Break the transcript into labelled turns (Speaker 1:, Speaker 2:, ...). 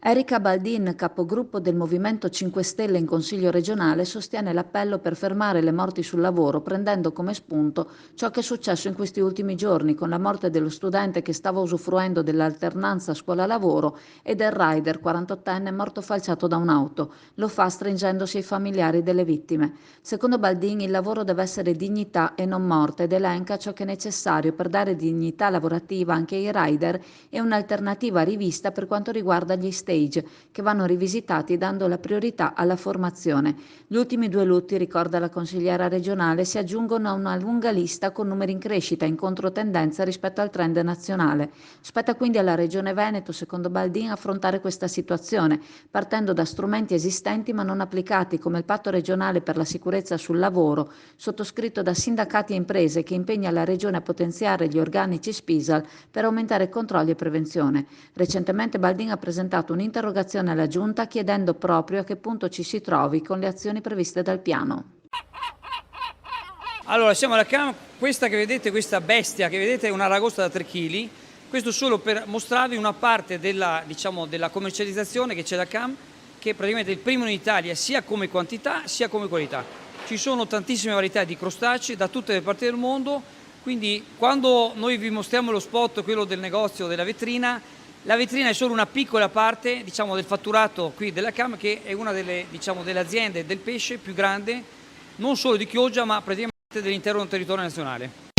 Speaker 1: Erika Baldin, capogruppo del Movimento 5 Stelle in Consiglio regionale, sostiene l'appello per fermare le morti sul lavoro, prendendo come spunto ciò che è successo in questi ultimi giorni con la morte dello studente che stava usufruendo dell'alternanza scuola-lavoro e del rider 48enne morto falciato da un'auto. Lo fa stringendosi ai familiari delle vittime. Secondo Baldin il lavoro deve essere dignità e non morte ed elenca ciò che è necessario per dare dignità lavorativa anche ai rider e un'alternativa rivista per quanto riguarda gli stage che vanno rivisitati dando la priorità alla formazione. Gli ultimi due lutti, ricorda la consigliera regionale, si aggiungono a una lunga lista con numeri in crescita, in controtendenza rispetto al trend nazionale. Spetta quindi alla Regione Veneto, secondo Baldin, affrontare questa situazione, partendo da strumenti esistenti ma non applicati, come il Patto regionale per la sicurezza sul lavoro, sottoscritto da sindacati e imprese, che impegna la Regione a potenziare gli organici SPISAL per aumentare controlli e prevenzione. Recentemente Baldin ha presentato un'interrogazione alla Giunta chiedendo proprio a che punto ci si trovi con le azioni previste dal piano.
Speaker 2: Allora, siamo alla CAM, questa che vedete, questa bestia che vedete è una aragosta da 3 kg, questo solo per mostrarvi una parte della, della commercializzazione che c'è da CAM, che è praticamente il primo in Italia sia come quantità sia come qualità. Ci sono tantissime varietà di crostacei da tutte le parti del mondo, quindi quando noi vi mostriamo lo spot, quello del negozio, della vetrina, la vetrina è solo una piccola parte del fatturato qui della CAM, che è una delle, delle aziende del pesce più grande, non solo di Chioggia ma praticamente dell'intero territorio nazionale.